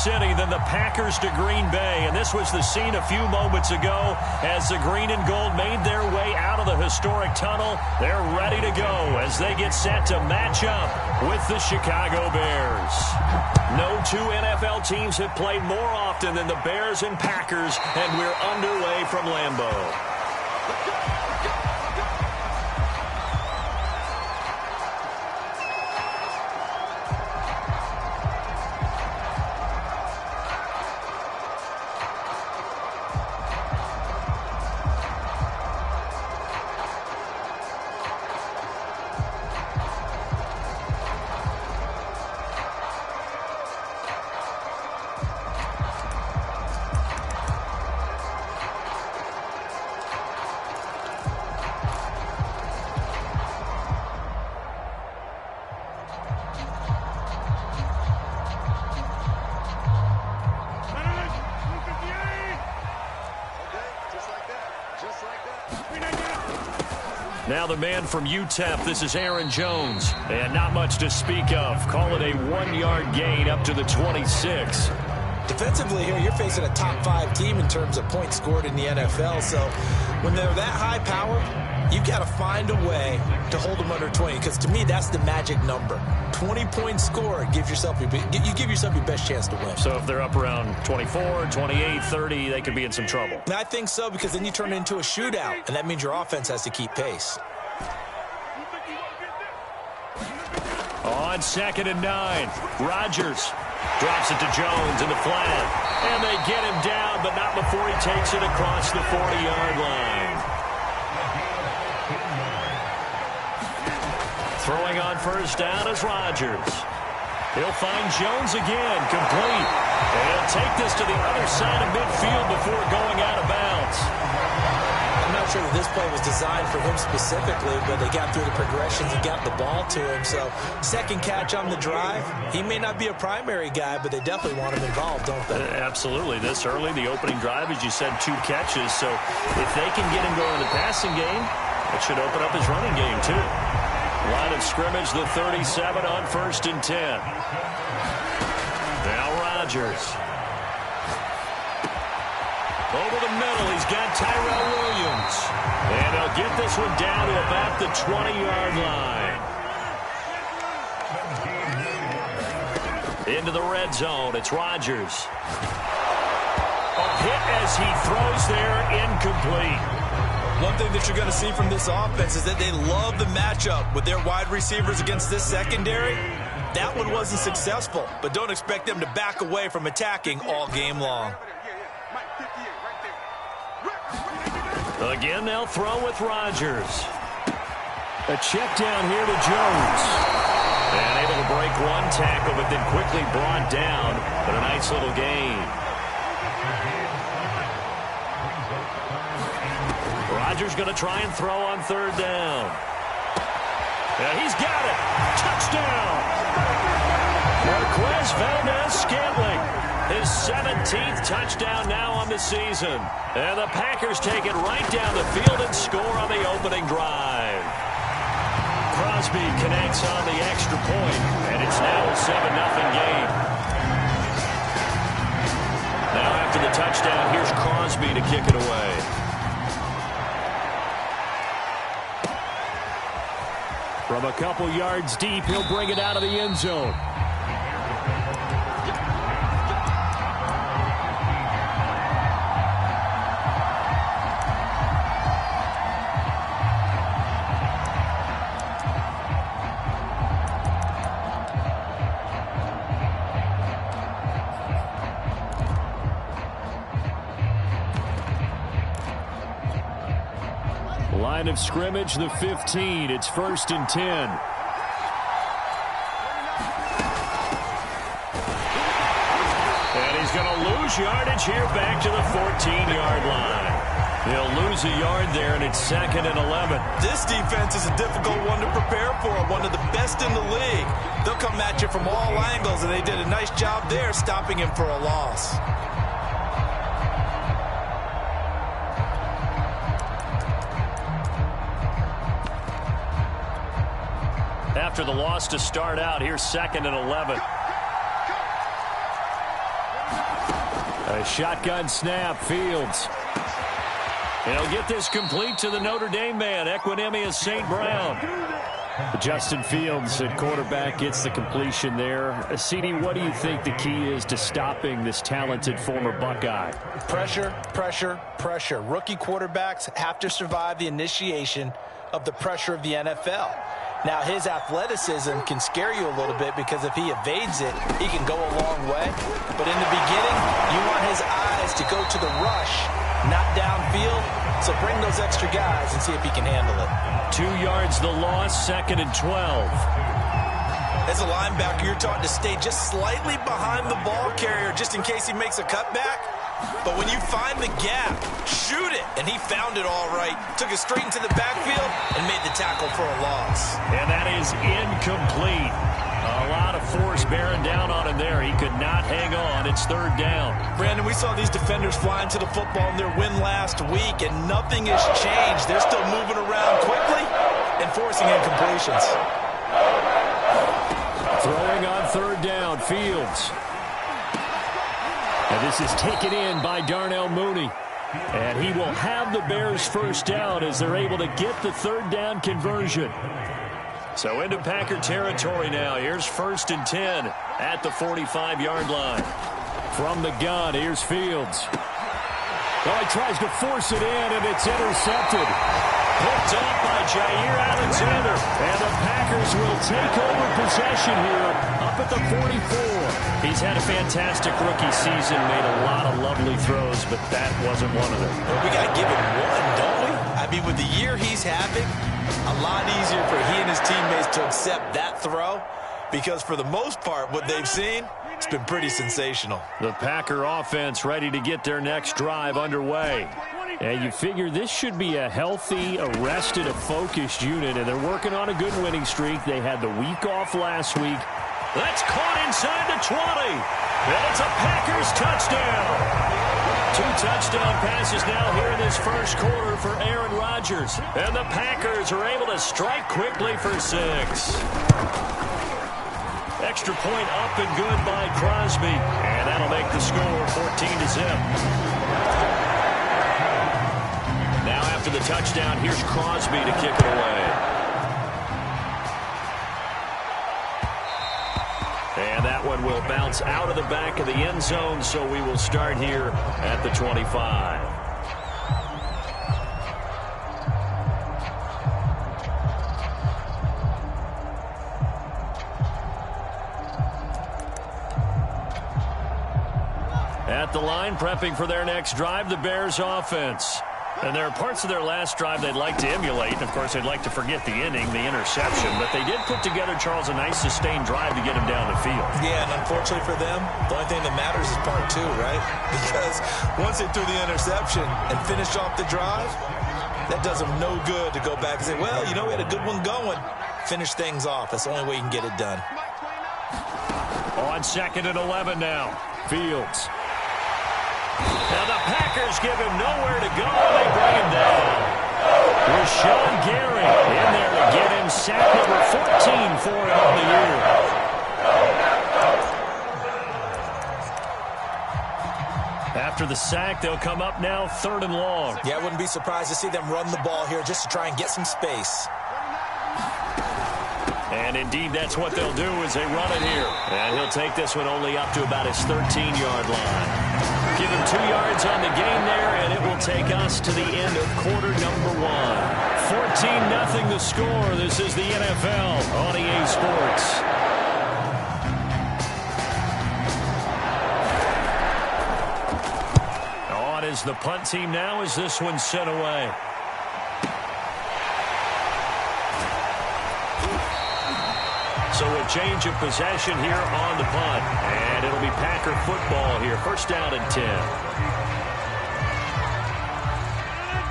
City than the Packers to Green Bay. And this was the scene a few moments ago as the green and gold made their way out of the historic tunnel. They're ready to go as they get set to match up with the Chicago Bears. No two NFL teams have played more often than the Bears and Packers, and we're underway from Lambeau. Now the man from UTEP, this is Aaron Jones. And not much to speak of. Call it a 1-yard gain up to the 26. Defensively here, you're facing a top 5 team in terms of points scored in the NFL. So when they're that high powered, you've got to find a way to hold them under 20. Because to me, that's the magic number. 20 points scored, you give yourself your best chance to win. So if they're up around 24, 28, 30, they could be in some trouble. I think so, because then you turn it into a shootout, and that means your offense has to keep pace. On 2nd and 9, Rodgers drops it to Jones in the flat. And they get him down, but not before he takes it across the 40-yard line. Throwing on first down is Rodgers. He'll find Jones again, complete. And he'll take this to the other side of midfield before going out of bounds. I'm not sure that this play was designed for him specifically, but they got through the progressions and got the ball to him. So, second catch on the drive. He may not be a primary guy, but they definitely want him involved, don't they? Absolutely. This early, the opening drive, as you said, 2 catches. So, if they can get him going in the passing game, it should open up his running game, too. Line of scrimmage, the 37 on 1st and 10. Now Rodgers. Over the middle, he's got Tyrell Williams. And he'll get this one down to about the 20-yard line. Into the red zone, it's Rodgers. A hit as he throws there, incomplete. One thing that you're going to see from this offense is that they love the matchup with their wide receivers against this secondary. That one wasn't successful, but don't expect them to back away from attacking all game long. Again, they'll throw with Rodgers. A check down here to Jones. And able to break one tackle, but then quickly brought down. But a nice little gain. Rodgers going to try and throw on 3rd down. And he's got it. Touchdown. Marquez Valdes-Scantling. His 17th touchdown now on the season. And the Packers take it right down the field and score on the opening drive. Crosby connects on the extra point, and it's now a 7-0 game. Now after the touchdown, here's Crosby to kick it away. From a couple yards deep, he'll bring it out of the end zone. Line of scrimmage, the 15. It's 1st and 10. And he's going to lose yardage here back to the 14-yard line. He'll lose a yard there, and it's 2nd and 11. This defense is a difficult one to prepare for, one of the best in the league. They'll come at you from all angles, and they did a nice job there stopping him for a loss. After the loss to start out, here's 2nd and 11. A shotgun snap, Fields. He'll get this complete to the Notre Dame man, Equanimeous St. Brown. Justin Fields at quarterback gets the completion there. CD, what do you think the key is to stopping this talented former Buckeye? Pressure, pressure, pressure. Rookie quarterbacks have to survive the initiation of the pressure of the NFL. Now, his athleticism can scare you a little bit because if he evades it, he can go a long way. But in the beginning, you want his eyes to go to the rush, not downfield. So bring those extra guys and see if he can handle it. 2 yards the loss, 2nd and 12. As a linebacker, you're taught to stay just slightly behind the ball carrier just in case he makes a cutback. But when you find the gap, shoot it. And he found it all right. Took it straight into the backfield and made the tackle for a loss. And that is incomplete. A lot of force bearing down on him there. He could not hang on. It's 3rd down. Brandon, we saw these defenders flying to the football in their win last week, and nothing has changed. They're still moving around quickly and forcing incompletions. Throwing on 3rd down, Fields. And this is taken in by Darnell Mooney. And he will have the Bears' first down as they're able to get the 3rd down conversion. So into Packer territory now. Here's 1st and 10 at the 45-yard line. From the gun, here's Fields. Oh, he tries to force it in, and it's intercepted. Picked off by Jair Alexander. And the Packers will take over possession here up at the 44. He's had a fantastic rookie season, made a lot of lovely throws, but that wasn't one of them. Well, we got to give him one, don't we? I mean, with the year he's having, a lot easier for he and his teammates to accept that throw because for the most part, what they've seen, it's been pretty sensational. The Packer offense ready to get their next drive underway. And you figure this should be a healthy, arrested, a focused unit, and they're working on a good winning streak. They had the week off last week. That's caught inside the 20. And it's a Packers touchdown. 2 touchdown passes now here in this first quarter for Aaron Rodgers. And the Packers are able to strike quickly for 6. Extra point up and good by Crosby. And that'll make the score 14-0. Now after the touchdown, here's Crosby to kick it away. And that one will bounce out of the back of the end zone, so we will start here at the 25. At the line, prepping for their next drive, the Bears offense. And there are parts of their last drive they'd like to emulate. And, of course, they'd like to forget the inning, the interception. But they did put together, Charles, a nice sustained drive to get him down the field. Yeah, and unfortunately for them, the only thing that matters is part 2, right? Because once they threw the interception and finished off the drive, that does them no good to go back and say, well, you know, we had a good one going. Finish things off. That's the only way you can get it done. On 2nd and 11 now. Fields. Now the Packers give him nowhere to go. They bring him down. Rashawn Gary in there to get him sack number 14 for him on the year. After the sack, they'll come up now 3rd and long. Yeah, I wouldn't be surprised to see them run the ball here just to try and get some space. And indeed, that's what they'll do as they run it here. And he'll take this one only up to about his 13-yard line. Give him 2 yards on the game there, and it will take us to the end of quarter number 1. 14-0 the score. This is the NFL on EA Sports. On is the punt team now as this one's sent away. So a change of possession here on the punt. And it'll be Packer football here. 1st down and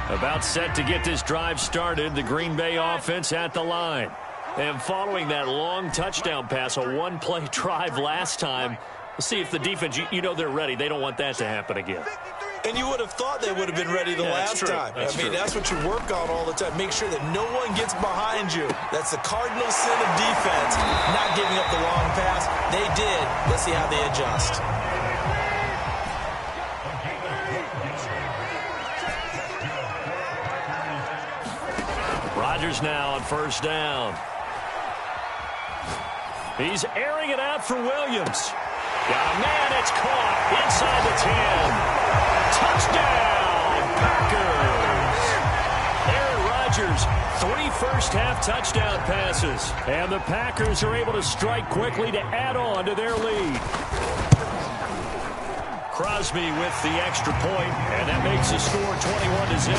10. About set to get this drive started. The Green Bay offense at the line. And following that long touchdown pass, a one-play drive last time, we'll see if the defense, you know they're ready. They don't want that to happen again. And you would have thought they would have been ready the last time. That's what you work on all the time. Make sure that no one gets behind you. That's the cardinal sin of defense, not giving up the long pass. They did. Let's see how they adjust. Rodgers now on first down. He's airing it out for Williams. Got a man, it's caught inside the 10. Touchdown, Packers. Aaron Rodgers, 3 first-half touchdown passes. And the Packers are able to strike quickly to add on to their lead. Crosby with the extra point, and that makes the score 21-0.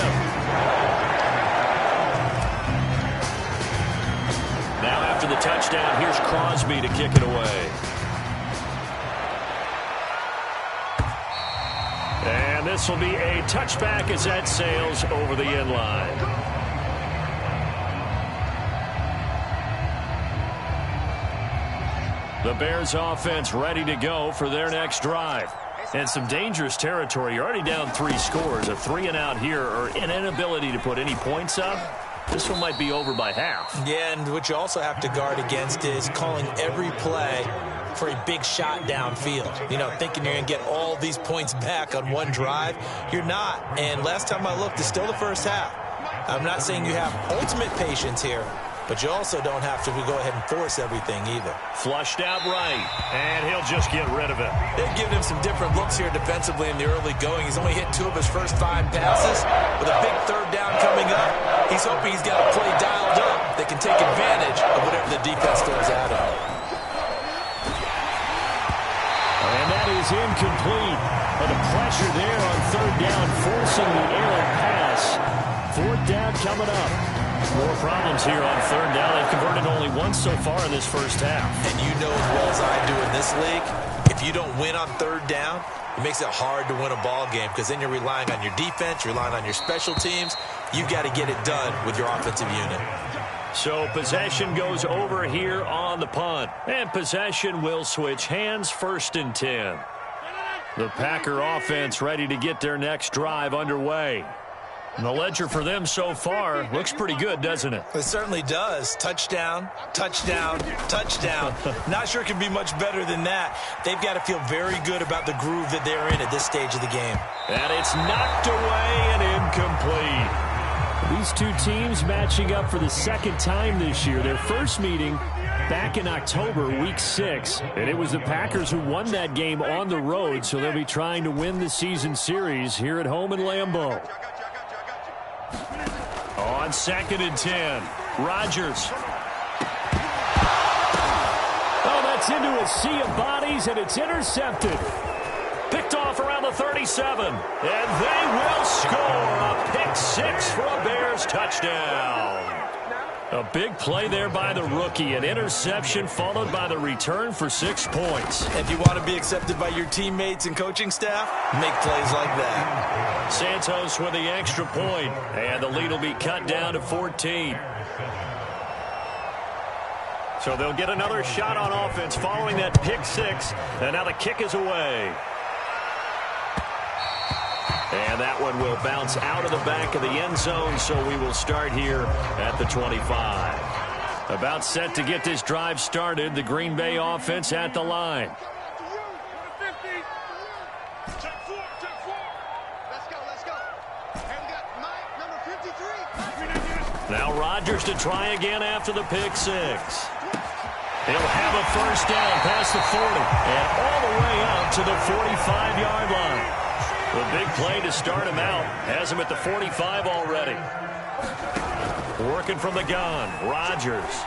Now after the touchdown, here's Crosby to kick it away. And this will be a touchback as that sails over the end line. The Bears offense ready to go for their next drive. And some dangerous territory. You're already down 3 scores. A 3-and-out here, or an inability to put any points up. This one might be over by half. Yeah, and what you also have to guard against is calling every play for a big shot downfield. You know, thinking you're going to get all these points back on one drive. You're not. And last time I looked, it's still the first half. I'm not saying you have ultimate patience here, but you also don't have to go ahead and force everything either. Flushed out right, and he'll just get rid of it. They've given him some different looks here defensively in the early going. He's only hit 2 of his first 5 passes. With a big third down coming up, he's hoping he's got a play dialed up that can take advantage of whatever the defense throws at him. And that is incomplete. But the pressure there on third down, forcing the errant pass. 4th down coming up. More problems here on third down. They've converted only once so far in this first half. And you know as well as I do in this league, if you don't win on third down, it makes it hard to win a ball game because then you're relying on your defense, you're relying on your special teams. You've got to get it done with your offensive unit. So possession goes over here on the punt. And possession will switch hands, 1st and 10. The Packer offense ready to get their next drive underway. And the ledger for them so far looks pretty good, doesn't it? It certainly does. Touchdown, touchdown, touchdown. Not sure it can be much better than that. They've got to feel very good about the groove that they're in at this stage of the game. And it's knocked away and incomplete. These two teams matching up for the 2nd time this year. Their first meeting back in October, week 6. And it was the Packers who won that game on the road, so they'll be trying to win the season series here at home in Lambeau. On 2nd and 10, Rodgers. Oh, that's into a sea of bodies, and it's intercepted. Picked off around the 37, and they will score a pick-6 for a Bears touchdown. A big play there by the rookie. An interception followed by the return for 6 points. If you want to be accepted by your teammates and coaching staff, make plays like that. Santos with the extra point, and the lead will be cut down to 14. So they'll get another shot on offense following that pick-6, and now the kick is away. And that one will bounce out of the back of the end zone, so we will start here at the 25. About set to get this drive started, the Green Bay offense at the line. Now Rodgers to try again after the pick-6. He'll have a first down past the 40 and all the way out to the 45-yard line. The big play to start him out. Has him at the 45 already. Working from the gun, Rodgers.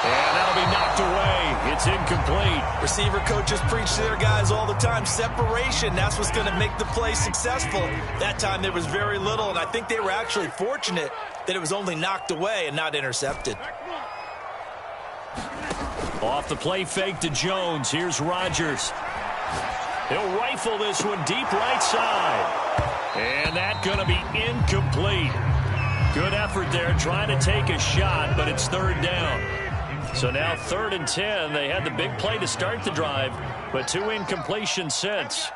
And that'll be knocked away. It's incomplete. Receiver coaches preach to their guys all the time. Separation, that's what's going to make the play successful. That time there was very little, and I think they were actually fortunate that it was only knocked away and not intercepted. Off the play fake to Jones. Here's Rodgers. He'll rifle this one deep right side. And that's going to be incomplete. Good effort there trying to take a shot, but it's 3rd down. So now 3rd and 10. They had the big play to start the drive, but 2 incompletions since.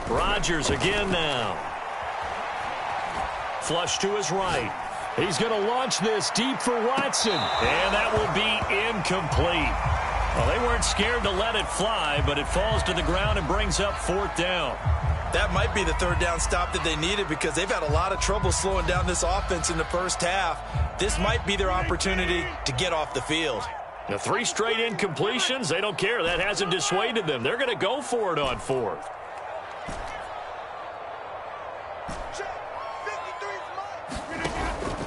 Rodgers again now. Flush to his right. He's going to launch this deep for Watson. And that will be incomplete. Well, they weren't scared to let it fly, but it falls to the ground and brings up 4th down. That might be the 3rd down stop that they needed because they've had a lot of trouble slowing down this offense in the first half. This might be their opportunity to get off the field. The 3 straight incompletions, they don't care. That hasn't dissuaded them. They're going to go for it on 4th.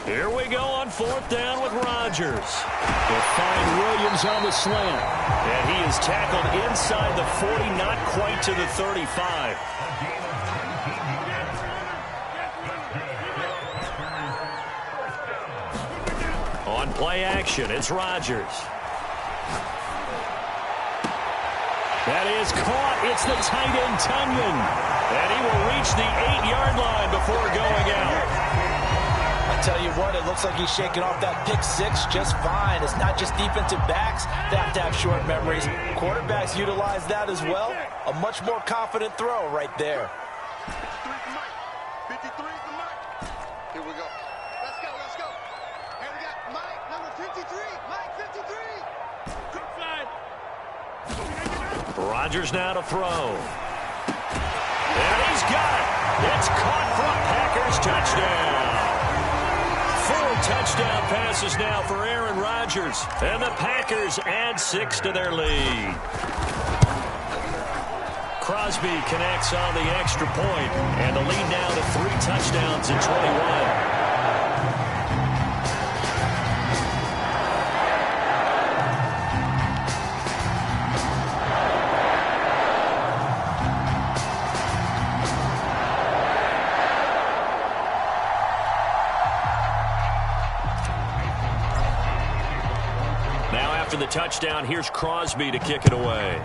Here we go on 4th down with Rodgers. They'll find Williams on the slant. And he is tackled inside the 40, not quite to the 35. On play action, it's Rodgers. That is caught. It's the tight end, Tunyon. And he will reach the 8-yard line before going out. I tell you what, it looks like he's shaking off that pick 6 just fine. It's not just defensive backs that have to have short memories. Quarterbacks utilize that as well. A much more confident throw right there. 53 for Mike. Here we go. Let's go, let's go. And we got Mike, number 53. Mike, 53. Good side. Rodgers now to throw. And he's got it. It's caught for a Packers touchdown. 4 touchdown passes now for Aaron Rodgers. And the Packers add 6 to their lead. Crosby connects on the extra point, and the lead now to 3 touchdowns in 21. After the touchdown, here's Crosby to kick it away.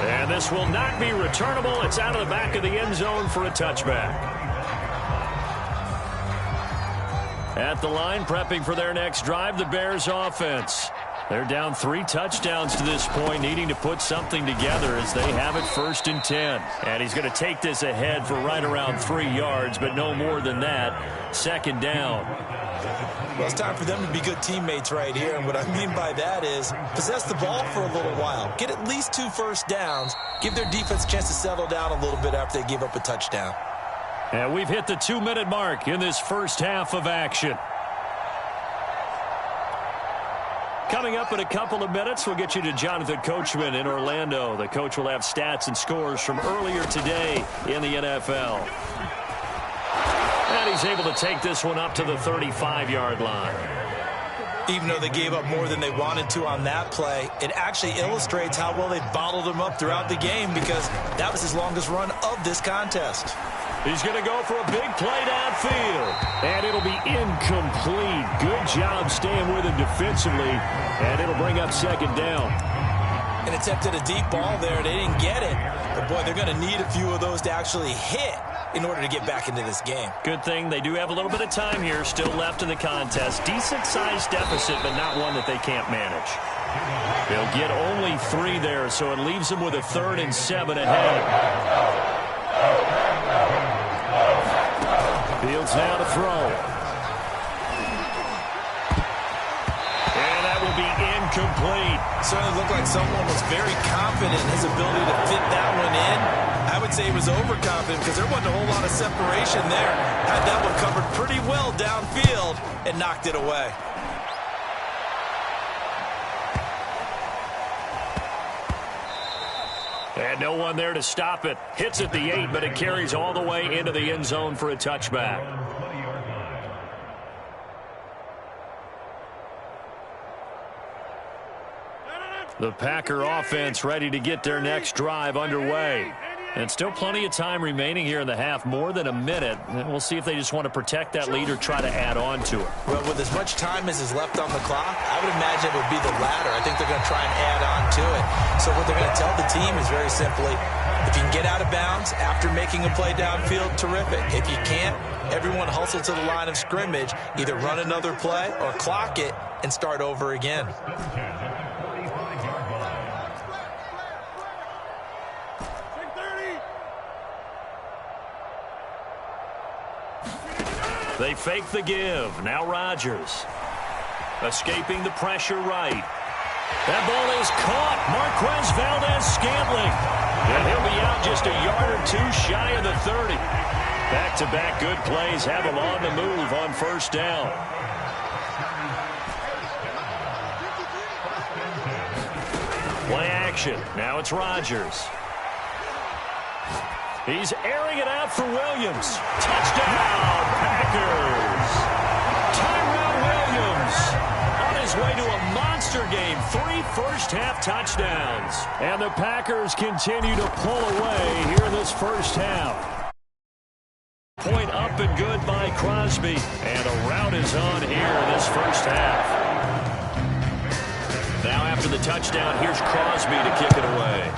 And this will not be returnable. It's out of the back of the end zone for a touchback. At the line, prepping for their next drive, the Bears offense. They're down 3 touchdowns to this point, needing to put something together as they have it 1st and 10. And he's going to take this ahead for right around 3 yards, but no more than that. 2nd down. Well, it's time for them to be good teammates right here. And what I mean by that is possess the ball for a little while. Get at least 2 first downs. Give their defense a chance to settle down a little bit after they give up a touchdown. And we've hit the 2-minute mark in this first half of action. Coming up in a couple of minutes, we'll get you to Jonathan Coachman in Orlando. The coach will have stats and scores from earlier today in the NFL. And he's able to take this one up to the 35-yard line. Even though they gave up more than they wanted to on that play, it actually illustrates how well they bottled him up throughout the game because that was his longest run of this contest. He's going to go for a big play downfield. And it'll be incomplete. Good job staying with him defensively. And it'll bring up 2nd down. And attempted a deep ball there. They didn't get it. But, boy, they're going to need a few of those to actually hit in order to get back into this game. Good thing they do have a little bit of time here still left in the contest. Decent-sized deficit, but not one that they can't manage. They'll get only 3 there, so it leaves them with a 3rd and 7 ahead. Fields now to throw. And that will be incomplete. Certainly looked like someone was very confident in his ability to fit that one in. I would say he was overconfident because there wasn't a whole lot of separation there. Had that one covered pretty well downfield and knocked it away. And no one there to stop it. Hits at the 8, but it carries all the way into the end zone for a touchback. The Packer offense ready to get their next drive underway. And still plenty of time remaining here in the half, more than a minute. And we'll see if they just want to protect that lead or try to add on to it. Well, with as much time as is left on the clock, I would imagine it would be the latter. I think they're going to try and add on to it. So what they're going to tell the team is very simply, if you can get out of bounds after making a play downfield, terrific. If you can't, everyone hustle to the line of scrimmage, either run another play or clock it and start over again. They fake the give. Now Rodgers. Escaping the pressure right. That ball is caught. Marquez Valdes-Scantling. And he'll be out just a yard or two shy of the 30. Back-to-back good plays have him on the move on first down. Play action. Now it's Rodgers. He's airing it out for Williams. Touchdown, Packers. Tyrell Williams on his way to a monster game. 3 first-half touchdowns. And the Packers continue to pull away here in this first half. Point up and good by Crosby. And a rout is on here in this first half. Now after the touchdown, here's Crosby to kick it away.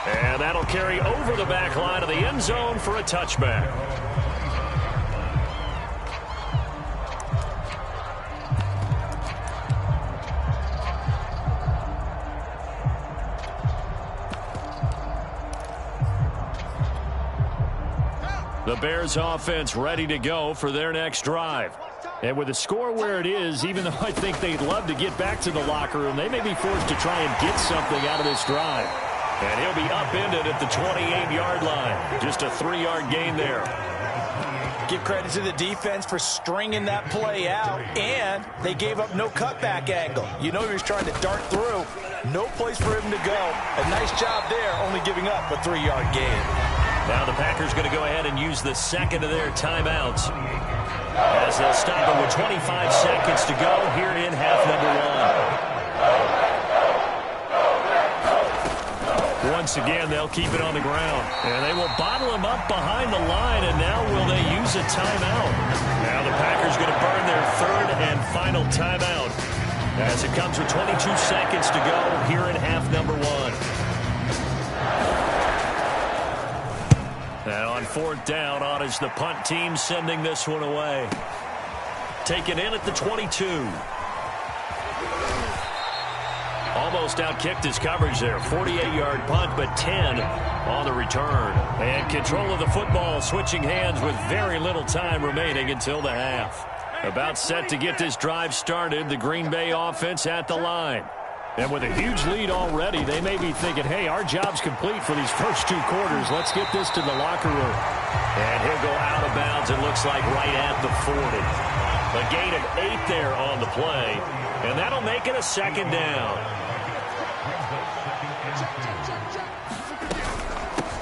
And that'll carry over the back line of the end zone for a touchback. The Bears offense ready to go for their next drive. And with the score where it is, even though I think they'd love to get back to the locker room, they may be forced to try and get something out of this drive. And he'll be upended at the 28-yard line. Just a 3-yard gain there. Give credit to the defense for stringing that play out, and they gave up no cutback angle. You know he was trying to dart through. No place for him to go. A nice job there, only giving up a 3-yard gain. Now the Packers going to go ahead and use the second of their timeouts as they'll stop it with 25 seconds to go here in half number 1. Once again, they'll keep it on the ground. And they will bottle him up behind the line, and now will they use a timeout? Now the Packers going to burn their third and final timeout as it comes with 22 seconds to go here in half number 1. And on fourth down, on is the punt team sending this one away. Taken in at the 22. Almost outkicked his coverage there. 48-yard punt, but 10 on the return. And control of the football switching hands with very little time remaining until the half. About set to get this drive started, the Green Bay offense at the line. And with a huge lead already, they may be thinking, hey, our job's complete for these first 2 quarters. Let's get this to the locker room. And he'll go out of bounds, it looks like, right at the 40. A gain of 8 there on the play. And that'll make it a second down.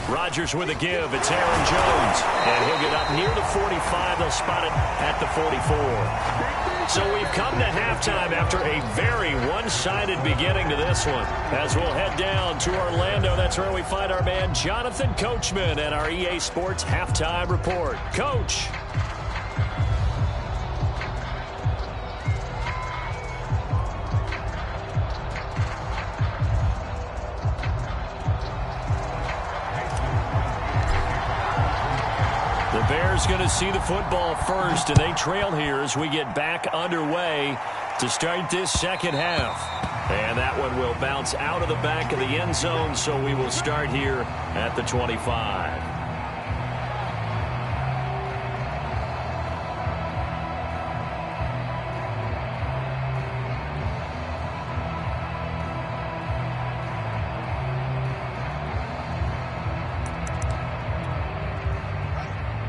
Rodgers with a give. It's Aaron Jones. And he'll get up near the 45. They'll spot it at the 44. So we've come to halftime after a very one-sided beginning to this one. As we'll head down to Orlando, that's where we find our man Jonathan Coachman at our EA Sports Halftime Report. Coach. The Bears going to see the football first, and they trail here as we get back underway to start this second half. And that one will bounce out of the back of the end zone, so we will start here at the 25.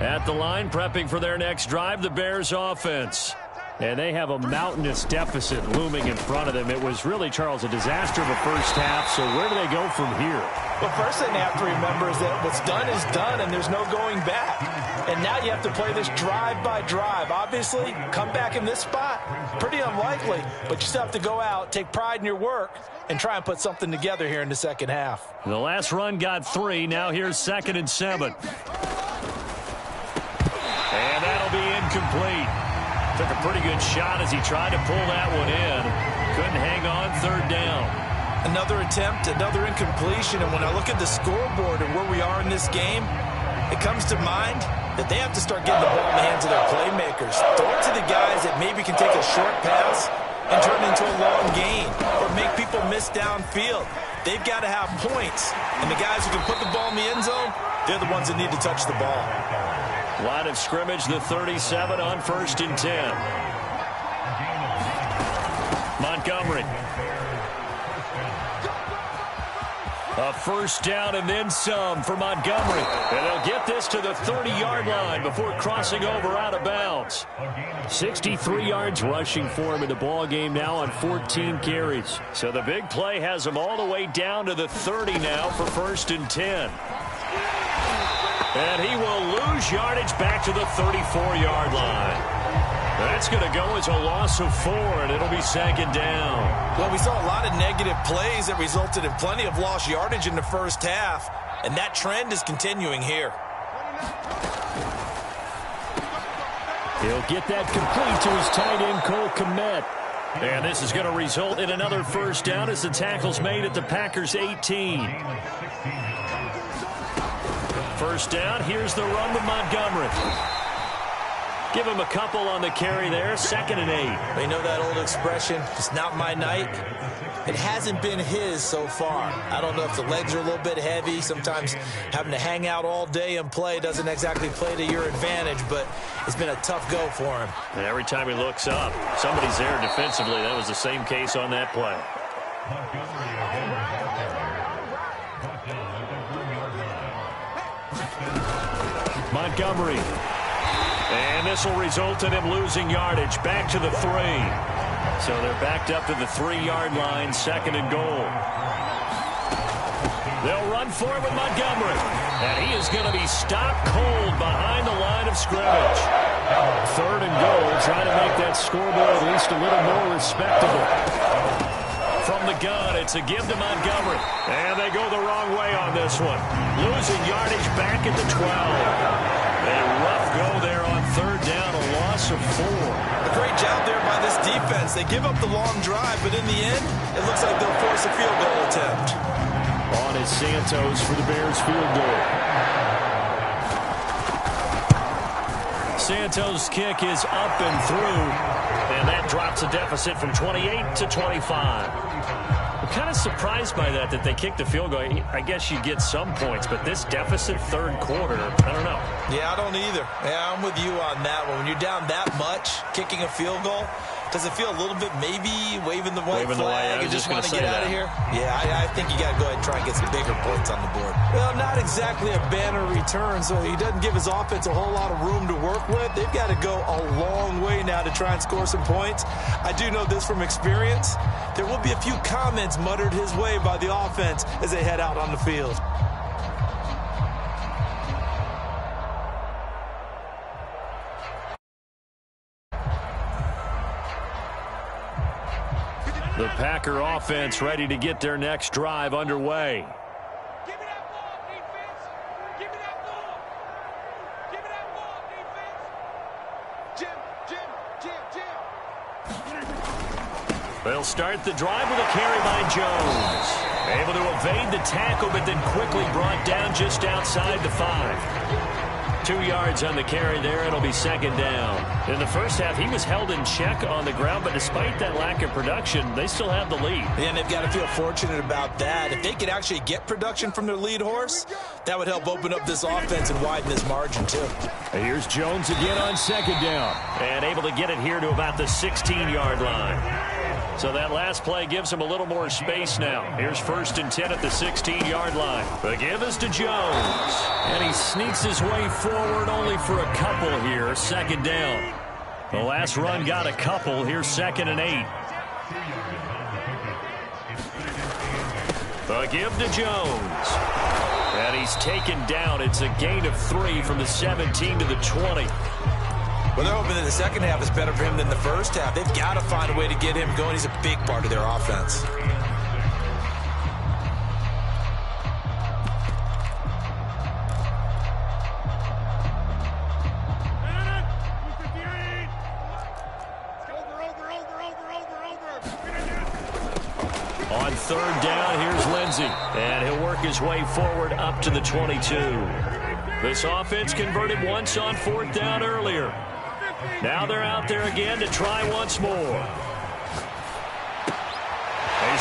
At the line, prepping for their next drive, the Bears offense. And they have a mountainous deficit looming in front of them. It was really, Charles, a disaster of a first half, so where do they go from here? Well, first thing they have to remember is that what's done is done, and there's no going back. And now you have to play this drive by drive. Obviously, come back in this spot, pretty unlikely, but you still have to go out, take pride in your work, and try and put something together here in the second half. The last run got 3. Now here's 2nd and 7. And that'll be incomplete. Took a pretty good shot as he tried to pull that one in. Couldn't hang on 3rd down. Another attempt, another incompletion, and when I look at the scoreboard and where we are in this game, it comes to mind that they have to start getting the ball in the hands of their playmakers. Throw it to the guys that maybe can take a short pass and turn it into a long gain or make people miss downfield. They've got to have points, and the guys who can put the ball in the end zone, they're the ones that need to touch the ball. Line of scrimmage, the 37 on 1st and 10. Montgomery. A first down and then some for Montgomery. And they'll get this to the 30-yard line before crossing over out of bounds. 63 yards rushing for him in the ball game now on 14 carries. So the big play has him all the way down to the 30 now for 1st and 10. And he will lose yardage back to the 34-yard line. That's going to go as a loss of 4, and it'll be 2nd down. Well, we saw a lot of negative plays that resulted in plenty of lost yardage in the first half, and that trend is continuing here. He'll get that complete to his tight end, Cole Kmet. And this is going to result in another first down as the tackle's made at the Packers' 18. First down, here's the run with Montgomery. Give him a couple on the carry there, 2nd and 8. You know that old expression, it's not my night? It hasn't been his so far. I don't know if the legs are a little bit heavy. Sometimes having to hang out all day and play doesn't exactly play to your advantage, but it's been a tough go for him. And every time he looks up, somebody's there defensively. That was the same case on that play. Montgomery. And this will result in him losing yardage back to the 3. So they're backed up to the 3-yard line, 2nd and goal. They'll run for it with Montgomery. And he is going to be stopped cold behind the line of scrimmage. 3rd and goal, trying to make that scoreboard at least a little more respectable. From the gun, it's a give to Montgomery. And they go the wrong way on this one. Losing yardage back at the 12. A rough go there on 3rd down, a loss of 4. A great job there by this defense. They give up the long drive, but in the end, it looks like they'll force a field goal attempt. On is Santos for the Bears field goal. Santos' kick is up and through, and that drops a deficit from 28 to 25. I'm kind of surprised by that they kicked the field goal. I guess you get some points, but this deficit 3rd quarter, I don't know. Yeah, I don't either. Yeah, I'm with you on that one. When you're down that much, kicking a field goal, does it feel a little bit maybe waving the white flag and just want to get out of here? Yeah, I think you got to go ahead and try and get some bigger points on the board. Well, not exactly a banner return, so he doesn't give his offense a whole lot of room to work with. They've got to go a long way now to try and score some points. I do know this from experience. There will be a few comments muttered his way by the offense as they head out on the field. The Packer offense ready to get their next drive underway. Give me that ball, defense. Give me that ball. Give me that ball, defense. Jim. They'll start the drive with a carry by Jones. Able to evade the tackle, but then quickly brought down just outside the 5. 2 yards on the carry there. It'll be 2nd down. In the first half, he was held in check on the ground, but despite that lack of production, they still have the lead. And they've got to feel fortunate about that. If they could actually get production from their lead horse, that would help open up this offense and widen this margin, too. Here's Jones again on 2nd down. And able to get it here to about the 16-yard line. So that last play gives him a little more space now. Here's 1st and 10 at the 16-yard line. The give is to Jones. And he sneaks his way forward only for a couple here. 2nd down. The last run got a couple. Here's 2nd and 8. The give to Jones. And he's taken down. It's a gain of 3 from the 17 to the 20. Well, they're hoping that the second half is better for him than the first half. They've got to find a way to get him going. He's a big part of their offense. On 3rd down, here's Lindsey. And he'll work his way forward up to the 22. This offense converted once on 4th down earlier. Now they're out there again to try once more. He's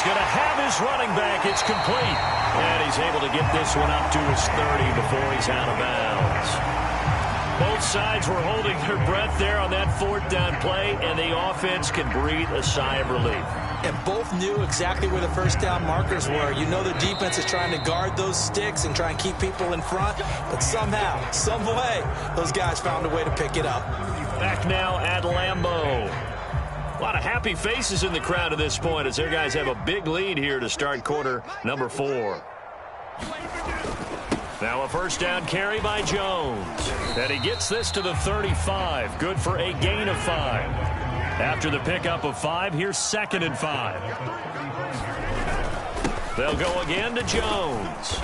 going to have his running back. It's complete. And he's able to get this one up to his 30 before he's out of bounds. Both sides were holding their breath there on that 4th down play, and the offense can breathe a sigh of relief. And both knew exactly where the first down markers were. You know the defense is trying to guard those sticks and try and keep people in front, but somehow, some way, those guys found a way to pick it up. Back now at Lambeau. A lot of happy faces in the crowd at this point as their guys have a big lead here to start quarter number 4. Now a first down carry by Jones. And he gets this to the 35. Good for a gain of 5. After the pickup of 5, here's 2nd and 5. They'll go again to Jones.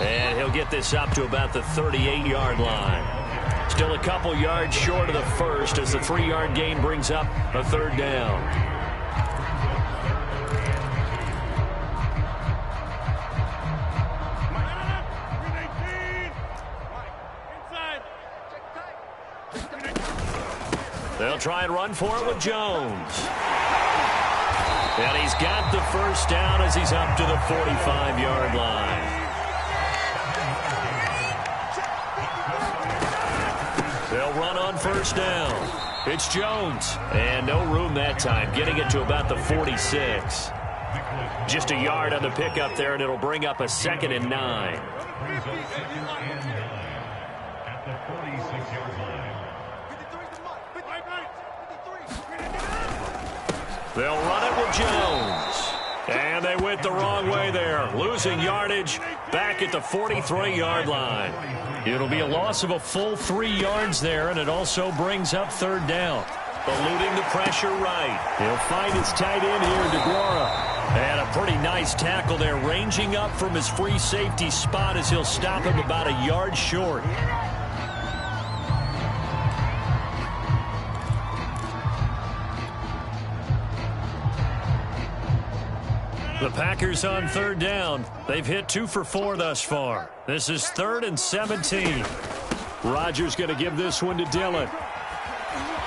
And he'll get this up to about the 38-yard line. Still a couple yards short of the first as the 3-yard gain brings up a 3rd down. They'll try and run for it with Jones. And he's got the first down as he's up to the 45-yard line. They'll run on first down. It's Jones. And no room that time, getting it to about the 46. Just a yard on the pickup there, and it'll bring up a 2nd and 9. At the 46-yard line. They'll run it with Jones. And they went the wrong way there. Losing yardage back at the 43-yard line. It'll be a loss of a full 3 yards there, and it also brings up 3rd down. Eluding the pressure right. He'll find his tight end here, DeGuara. And a pretty nice tackle there, ranging up from his free safety spot as he'll stop him about a yard short. The Packers on 3rd down. They've hit 2 for 4 thus far. This is 3rd and 17. Rodgers going to give this one to Dillon.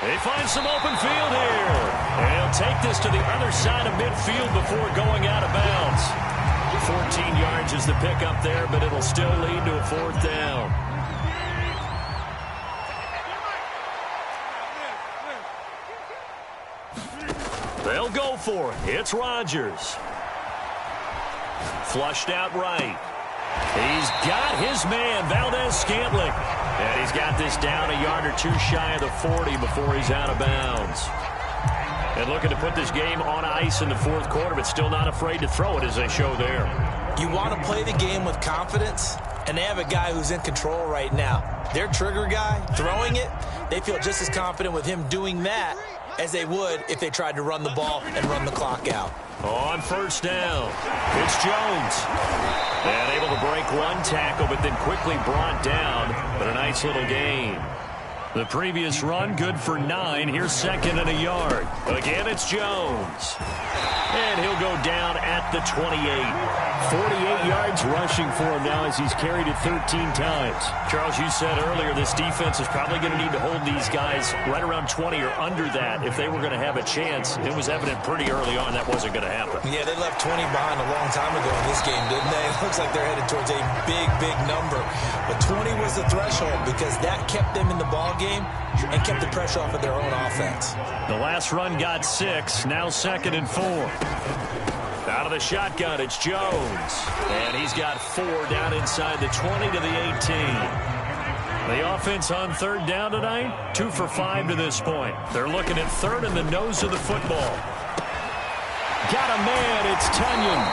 They find some open field here. And he'll take this to the other side of midfield before going out of bounds. 14 yards is the pickup there, but it'll still lead to a 4th down. They'll go for it. It's Rodgers. Flushed out right. He's got his man, Valdez-Scantling. And he's got this down a yard or 2 shy of the 40 before he's out of bounds. And looking to put this game on ice in the 4th quarter, but still not afraid to throw it as they show there. You want to play the game with confidence, and they have a guy who's in control right now. Their trigger guy, throwing it, they feel just as confident with him doing that as they would if they tried to run the ball and run the clock out. On first down, it's Jones. And able to break 1 tackle, but then quickly brought down. But a nice little gain. The previous run, good for 9. Here's 2nd and a yard. Again, it's Jones. And he'll go down at the 28. 48 yards rushing for him now as he's carried it 13 times. Charles, you said earlier this defense is probably going to need to hold these guys right around 20 or under that if they were going to have a chance. It was evident pretty early on that wasn't going to happen. Yeah, they left 20 behind a long time ago in this game, didn't they? It looks like they're headed towards a big, big number. But 20 was the threshold because that kept them in the ball game and kept the pressure off of their own offense. The last run got 6, now 2nd and 4. Out of the shotgun, it's Jones. And he's got 4 down inside the 20 to the 18. The offense on 3rd down tonight, 2 for 5 to this point. They're looking at 3rd in the nose of the football. Got a man, it's Tunyon.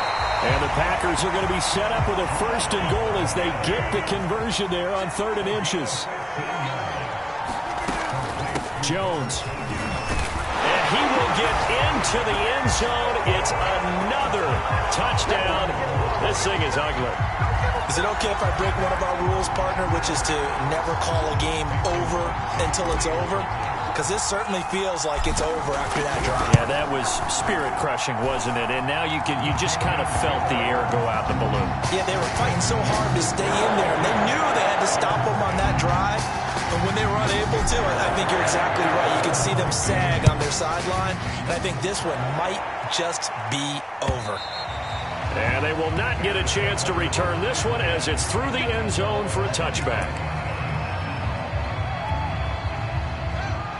And the Packers are going to be set up with a 1st and goal as they get the conversion there on 3rd and inches. Jones. And he will get into the end zone. It's another touchdown. This thing is ugly. Is it okay if I break one of our rules, partner, which is to never call a game over until it's over? Because this certainly feels like it's over after that drive. Yeah, that was spirit-crushing, wasn't it? And now you just kind of felt the air go out the balloon. Yeah, they were fighting so hard to stay in there, and they knew they had to stop them on that drive. But when they were unable to, I think you're exactly right. You can see them sag on their sideline, and I think this one might just be over. And they will not get a chance to return this one as it's through the end zone for a touchback.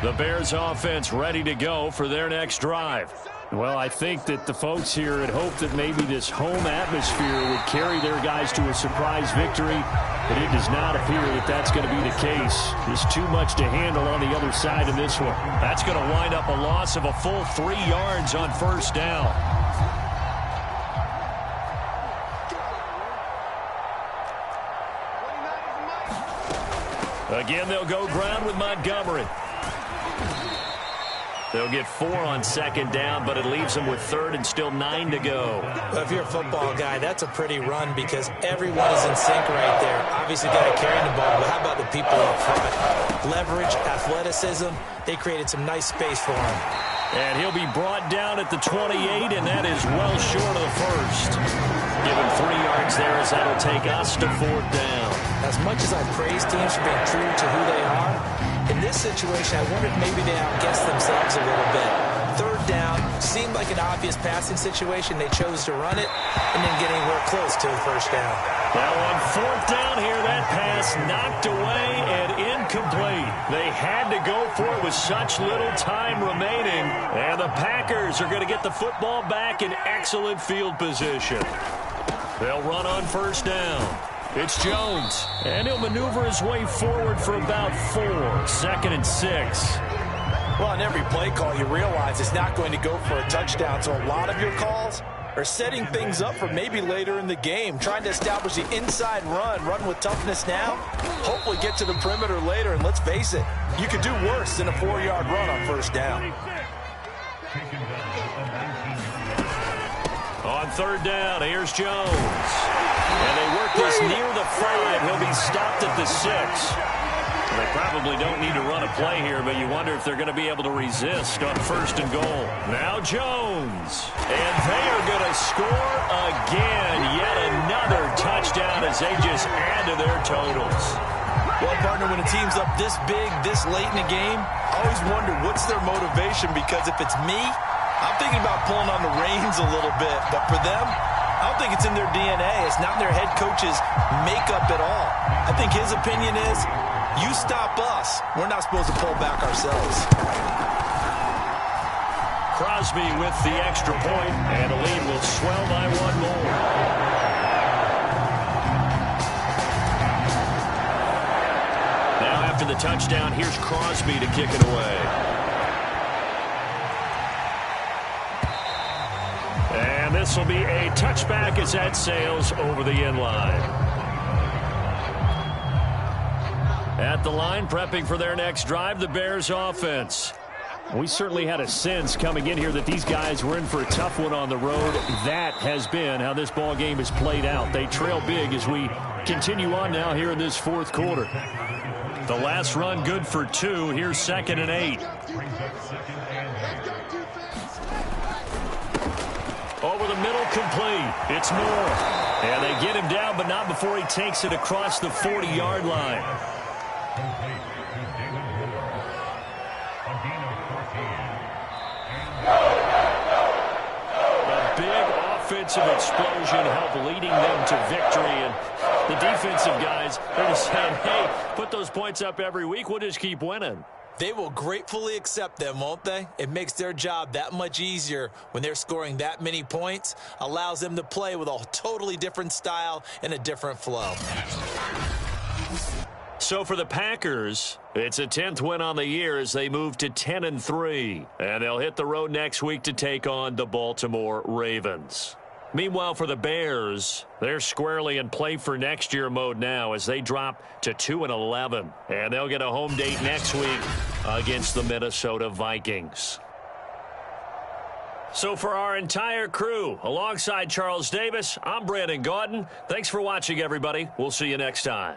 The Bears offense ready to go for their next drive. Well, I think that the folks here had hoped that maybe this home atmosphere would carry their guys to a surprise victory, but it does not appear that that's going to be the case. There's too much to handle on the other side of this one. That's going to wind up a loss of a full 3 yards on first down. Again, they'll go ground with Montgomery. They'll get 4 on second down, but it leaves them with third and still 9 to go. Well, if you're a football guy, that's a pretty run because everyone is in sync right there. Obviously, the guy carrying the ball, but how about the people up front? Leverage, athleticism, they created some nice space for him. And he'll be brought down at the 28, and that is well short of the first. Give him 3 yards there as that'll take us to 4th down. As much as I praise teams for being true to who they are, in this situation, I wonder if maybe they outguessed themselves a little bit. 3rd down seemed like an obvious passing situation. They chose to run it and then get anywhere close to a first down. Now on 4th down here, that pass knocked away and incomplete. They had to go for it with such little time remaining. And the Packers are going to get the football back in excellent field position. They'll run on 1st down. It's Jones, and he'll maneuver his way forward for about 4. 2nd and 6. Well, on every play call, you realize it's not going to go for a touchdown, so a lot of your calls are setting things up for maybe later in the game, trying to establish the inside run with toughness now, hopefully get to the perimeter later, and let's face it, you could do worse than a 4-yard run on 1st down. On 3rd down, here's Jones. And they work this near the 5. He'll be stopped at the 6. They probably don't need to run a play here, but you wonder if they're going to be able to resist on 1st and goal. Now Jones. And they are going to score again. Yet another touchdown as they just add to their totals. Well, partner, when a team's up this big, this late in the game, I always wonder what's their motivation, because if it's me, I'm thinking about pulling on the reins a little bit. But for them, I don't think it's in their DNA. It's not in their head coach's makeup at all. I think his opinion is, you stop us, we're not supposed to pull back ourselves. Crosby with the extra point, and the lead will swell by 1 more. Now after the touchdown, here's Crosby to kick it away. And this will be a touchback as that sails over the end line. At the line, prepping for their next drive, the Bears offense. We certainly had a sense coming in here that these guys were in for a tough one on the road. That has been how this ball game has played out. They trail big as we continue on now here in this 4th quarter. The last run good for 2. Here's 2nd and 8. Over the middle, complete. It's Moore. And they get him down, but not before he takes it across the 40-yard line. A big offensive explosion helped leading them to victory. And the defensive guys, they're just saying, hey, put those points up every week. We'll just keep winning. They will gratefully accept them, won't they? It makes their job that much easier when they're scoring that many points. Allows them to play with a totally different style and a different flow. So for the Packers, it's a 10th win on the year as they move to 10-3. And they'll hit the road next week to take on the Baltimore Ravens. Meanwhile, for the Bears, they're squarely in play for next year mode now as they drop to 2-11. And they'll get a home date next week against the Minnesota Vikings. So for our entire crew, alongside Charles Davis, I'm Brandon Gaudin. Thanks for watching, everybody. We'll see you next time.